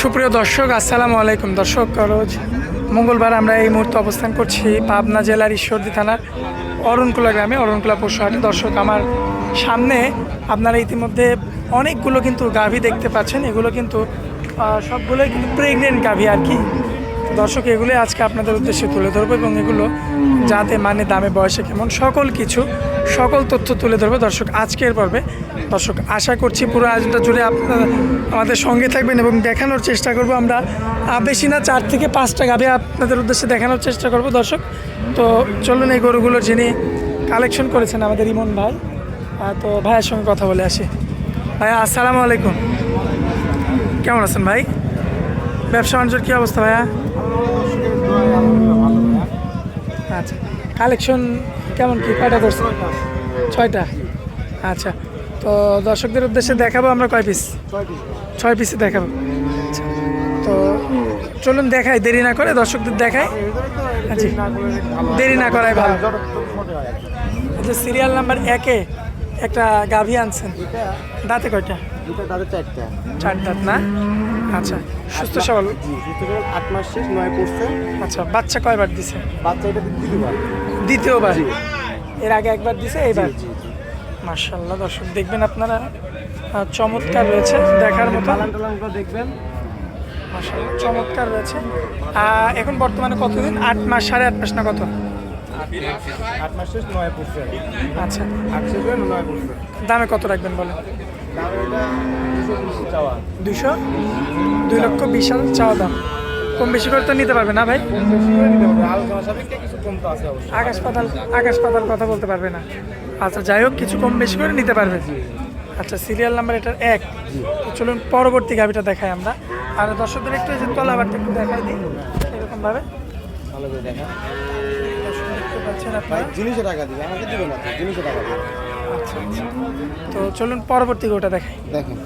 সুপ্রিয় দর্শক, আসসালামু আলাইকুম। দর্শক, রোজ মঙ্গলবার আমরা এই মুহূর্তে অবস্থান করছি পাবনা জেলার ঈশ্বরদী থানার অরণকুলা গ্রামে, অরণকুলা পশু হাটে। দর্শক, আমার সামনে আপনারা ইতিমধ্যে অনেকগুলো কিন্তু গাভী দেখতে পাচ্ছেন। এগুলো কিন্তু সবগুলোই কিন্তু প্রেগনেন্ট গাভী আর কি। দর্শক, এগুলো আজকে আপনাদের উদ্দেশ্যে তুলে ধরবো এবং এগুলো যাতে মানে দামে বয়সে কেমন সকল তথ্য তুলে ধরবো দর্শক আজকের পর্বে। দর্শক, আশা করছি পুরো আয়োজনটা জুড়ে আপনারা আমাদের সঙ্গে থাকবেন এবং দেখানোর চেষ্টা করব আমরা বেশি না 4 থেকে 5টা গাভী আপনাদের উদ্দেশ্যে দেখানোর চেষ্টা করব দর্শক। তো চলুন এই গরুগুলোর যিনি কালেকশন করেছেন আমাদের ইমন ভাই, তো ভাইয়ের সঙ্গে কথা বলে আসি। ভাইয়া, আসসালামু আলাইকুম। কেমন আছেন ভাই? ব্যবসা বাণিজ্যের কী অবস্থা ভাইয়া? আচ্ছা, কালেকশন কেমন, কি কয়টা করছে? 6টা। আচ্ছা, তো দর্শকদের উদ্দেশ্যে দেখাবো আমরা কয় পিস? 6 পিসে দেখাবো। আচ্ছা, তো চলুন দেখাই, দেরি না করে দর্শকদের দেখাই। আচ্ছা, দেরি না করাই ভালো। আচ্ছা, সিরিয়াল নাম্বার 1-এ একটা গাভী আনছেন, দাঁতে কয়টা? 4 দাঁত না? আচ্ছা, সুস্থ সবল? 8 মাস শেষ, 9 পড়ছে। আচ্ছা, বাচ্চা কয়বার দিছে? বাচ্চা এটা দ্বিতীয়বার। এর আগে একবার দিছে, এইবার। মাশাআল্লাহ, দর্শক দেখবেন আপনারা, চমৎকার রয়েছে, দেখার মতো। দেখবেন, মাশাআল্লাহ চমৎকার রয়েছে। এখন বর্তমানে কতদিন? 8 মাস, 8.5 মাস না কত? 8 মাস শেষ, 9 পড়ছে। আচ্ছা, 8 শেষ হয়ে 9 পড়ছে। দামে কত রাখবেন বলেন? দাম এটা 220 চাওয়া। 2,20,000 চাওয়া দাম। কম বেশি করে তো নিতে পারবে না ভাই? আলোচনা সাপেক্ষে কিছু কম তো আছে অবশ্যই। আকাশ পাতাল কথা বলতে পারবে না। আচ্ছা, যাই হোক, কিছু কম বেশি করে নিতে পারবে। আচ্ছা, সিরিয়াল নাম্বার এটার 1। তো চলুন পরবর্তী গাভিটা দেখাই আমরা। আর দর্শকদের একটু এই যে তলাবারটা একটু দেখাই দিই এরকমভাবে। ভালো করে দেখা। দর্শক দেখতে পাচ্ছেন আপনারা। জিনিসে টাকা দিবে, আমাকে দিবে না, জিনিসে টাকা দিবে। আচ্ছা আচ্ছা, তো চলুন পরবর্তী গোটা দেখাই। দেখেন,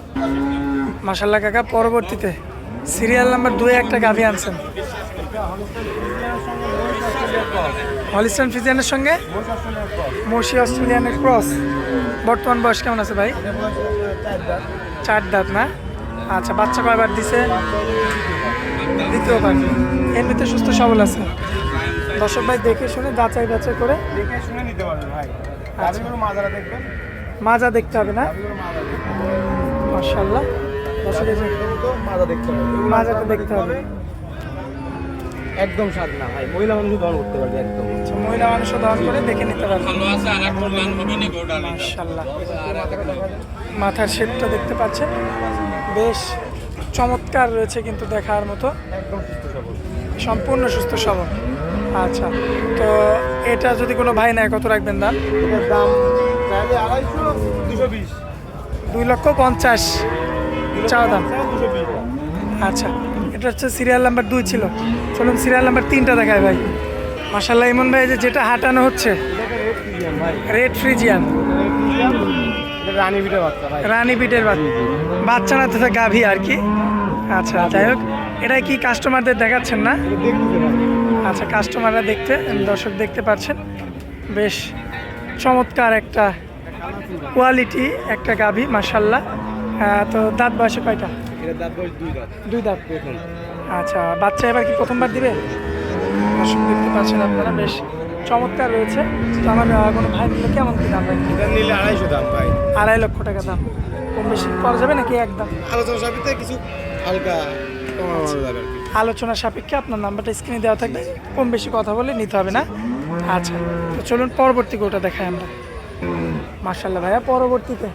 মাশাআল্লাহ কাকা, পরবর্তীতে সিরিয়াল নাম্বার 2-এ একটা গাভী আনছেন, হলিস্টাইন ফ্রিজিয়ানের সঙ্গে মর্সি অস্ট্রেলিয়ানের ক্রস। বর্তমান বয়স কেমন আছে ভাই? 4 দাঁত না? আচ্ছা, বাচ্চা কয়বার দিছে? দ্বিতীয়বার। এমনিতে সুস্থ সবল আছে। দর্শক ভাই দেখে শুনে যাচাই বাছাই করে দেখে শুনে নিতে পারবেন ভাই। গাভিগুলো মাজারা দেখবেন, মাজা দেখতে হবে না? গাভিগুলো মাজা দেখতে হবে। মাশাআল্লাহ, দর্শক এই যে মাজা দেখতে হবে, মাজাটা দেখতে হবে। একদম স্বাদ না ভাই, মহিলা মানুষ দহন করতে পারবে একদম। আচ্ছা, মহিলা মানুষও দহন করে দেখে নিতে পারবে। মাশাআল্লাহ, মাথার শেপটা দেখতে পাচ্ছেন, বেশ চমৎকার রয়েছে কিন্তু দেখার মতো, একদম সুস্থ সবল, সম্পূর্ণ সুস্থ সবল। আচ্ছা, তো এটা যদি কোনো ভাই নেয় কত রাখবেন দাম? এটার দাম চাইলে 250, 220। 2,50,000 চাওয়া দাম। 220। আচ্ছা, এটা হচ্ছে সিরিয়াল নাম্বার 2 ছিল। চলুন সিরিয়াল নাম্বার 3টা দেখায় ভাই। মাশাআল্লাহ, ইমন ভাই যে যেটা হাঁটানো হচ্ছে, এটাকে রেড ফ্রিজিয়ান ভাই। রেড ফ্রিজিয়ান, এটা রানী বিটের বাচ্চা ভাই। রানী বিটের বাচ্চা না, তো গাভী আর কি। আচ্ছা, যাই হোক, এটা কি কাস্টমারদের দেখাচ্ছেন না? এটা দেখতে ভাই। আচ্ছা, কাস্টমাররা দর্শক দেখতে পাচ্ছেন, বেশ চমৎকার একটা কোয়ালিটি একটা গাভী মাশাআল্লাহ। তো দাঁত বয়সে কয়টা? এটা দাঁত বয়স 2 দাঁত। 2 দাঁত। আচ্ছা, বাচ্চা এবার কি প্রথমবার দিবে? দর্শক দেখতে পাচ্ছেন আপনারা, বেশ চমৎকার রয়েছে। তো আমার কোনো ভাই নিলে কেমন কি দাম? এটা নিলে 250 দাম ভাই। 2.5 লক্ষ টাকা দাম। কম বেশি করা যাবে নাকি একদম? আলোচনা সাপেক্ষে কিছু হালকা কমানো যাবে আর কি। আলোচনা সাপেক্ষে আপনার নাম্বারটা স্ক্রিনে দেওয়া থাকবে, কম বেশি কথা বলে নিতে হবে না। আচ্ছা, তো চলুন পরবর্তী গরুটা দেখাই আমরা। মাশাআল্লাহ ভাইয়া, পরবর্তীতে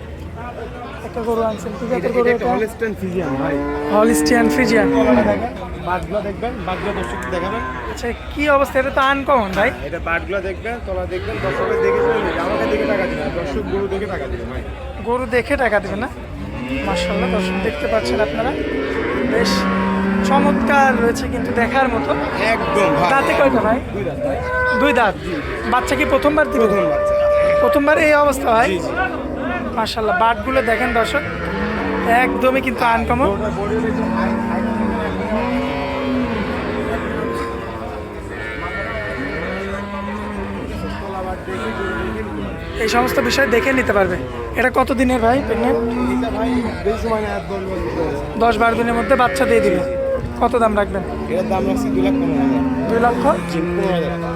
একটা গরু আনছেন, কি জাতের গরু এটা? হলিস্টাইন ফ্রিজিয়ান ভাই। Holstein Friesian. তলাটা দেখেন, বাটগুলো দেখবেন, বাটগুলো দর্শক দেখাবেন। আচ্ছা, কি অবস্থা? এটা তো আনকমন ভাই। এটা বাটগুলো দেখবেন, তলা দেখবেন, দর্শকের দেখে শুনে নিবে। আমাকে দেখে টাকা দিবে না, দর্শক গরু দেখে টাকা দিবে ভাই। গরু দেখে টাকা দেবে না? মাশাআল্লাহ, দর্শক দেখতে পাচ্ছেন আপনারা, বেশ চমৎকার রয়েছে কিন্তু দেখার মতো। একদম ভাই। দাঁতে কয়টা ভাই? 2 দাঁত ভাই। 2 দাঁত। বাচ্চা কি প্রথমবার দিবে? প্রথম বাচ্চা। প্রথমবার এই অবস্থা ভাই? জি জি। মাশাআল্লাহ, বাটগুলো দেখেন দর্শক, একদমই কিন্তু আনকমন। গরুটা বডিও দেখবেন, হাইট এই সমস্ত বিষয় দেখে নিতে পারবে। এটা কত দিনের ভাই প্রেগনেন্ট? এটা ভাই বেশি সময় না, 10-12 দিনের মধ্যে বাচ্চা দিয়ে দিবে। কত দাম রাখবেন? এটার দাম রাখছি 2,15,000। 2,15,000?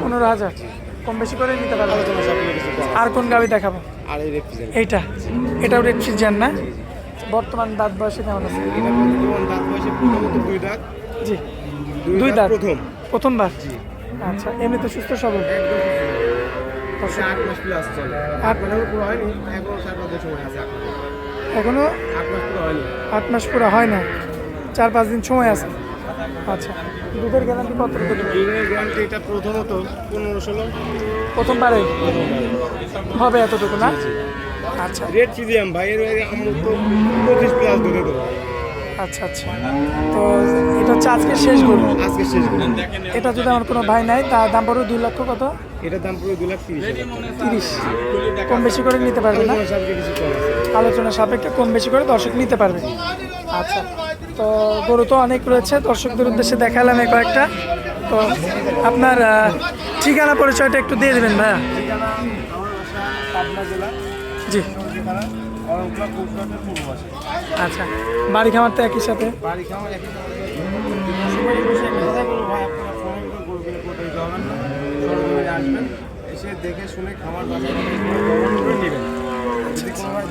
15,000 কম বেশি করে নিতে পারবেন। আলোচনা সাপেক্ষে কিছু কম। আর কোন গাবি দেখাবো? আর এই রেপ্রেজেন্ট এটাও রেড ফিজিয়ান না? বর্তমান দাঁত বয়সে কেমন আছে? এটা বর্তমান দাঁত বয়সে প্রথমত 2 দাঁত। জি, 2 দুই দাঁত দাঁত প্রথমবার। জি। আচ্ছা, এমনিতে সুস্থ সবল? একদম সুস্থ। 8 মাস প্লাস চলে। 8 মাসের পুরো হয়নি, এখনো 4-5 দিন সময় আছে। এখনো 8 মাস পুরো হয়নি। 8 মাস পুরো হয় না, 4-5 দিন সময় আছে। আচ্ছা, দুধের গ্যারান্টি কত দেবেন? দুধের গ্যারান্টি এটা প্রথমত 15-16 প্রথমবারে হবে এতটুকু না? আচ্ছা রেড ফিজিয়াম ভাই, এর আগে আমরা তো 25 প্লাস দুধে দেবো। আচ্ছা আচ্ছা, তো এটা হচ্ছে আজকে শেষ গরু। আজকে শেষ করুন। এটা যদি আমার কোনো ভাই নাই, তার দাম পড়বে 2 লক্ষ কত? এটার দাম পুরো 2,30,000 30। কম বেশি করে নিতে পারবে না? আলোচনা সাপেক্ষে কিছু কম আছে। আলোচনা সাপেক্ষে কম বেশি করে দর্শক নিতে পারবে। আচ্ছা, তো গরু তো অনেক রয়েছে, দর্শকদের উদ্দেশ্যে দেখালাম এই কয়েকটা। তো আপনার ঠিকানা পরিচয়টা একটু দিয়ে দেবেন ভাইয়া। ঠিকানা আমার বাসা পাবনা জেলা, জি। ঠিকানা অরংপুর পৌরসভার পূর্ব পাশে। আচ্ছা, বাড়ি খামার তো একই সাথে? বাড়ি খাওয়া একই সময় বসে একটা কথা বলবো ভাই, আপনারা ফোনের ভিতর গরু কিনে কোথাও যাবেন না, সরজমিনে আসবেন, এসে দেখে শুনে খামার বাজার দহন করে নেবেন। যদি কোনো ভাই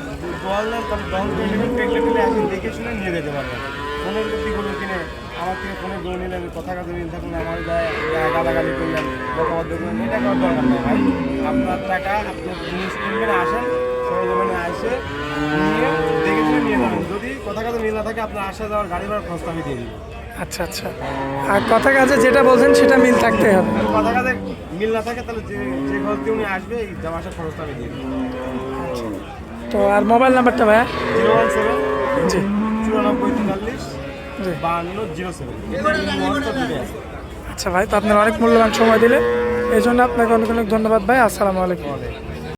দল নেন তাহলে দহন করে নেবেন, প্রেগনেন্ট হলে একদিন দেখে শুনে নিয়ে যেতে পারবেন। ফোনের প্রতি গরু কিনে আমার থেকে ফোনে গরু নিলেন, কথা কাজে মিল থাকুন, আমার গায়ে গালাগালি করলেন, বকাবদ্ধ করলেন, এটা করার দরকার নেই ভাই। আপনার টাকা আপনি জিনিস কিনবেন, আসেন সরজমিনে আসে নিয়ে দেখে শুনে নিয়ে যাবেন। যদি কথা কাজে মিল না থাকে আপনার আসা যাওয়ার গাড়ি ভাড়ার খরচ আমি দিয়ে দিই। আচ্ছা আচ্ছা, আর কথা কাজে যেটা বলছেন সেটা মিল থাকতে হবে। কথা কাজে মিল না থাকে তাহলে যে যে খরচ দিয়ে উনি আসবে এই যাওয়া আসার খরচটা আমি দিয়ে দিই। তো আর মোবাইল নাম্বারটা ভাইয়া? 017 জি 94 জি। 43 52 07। আচ্ছা ভাই, তো আপনার অনেক মূল্যবান সময় দিলেন, এই জন্য আপনাকে অনেক অনেক ধন্যবাদ ভাই। আসসালামু আলাইকুম।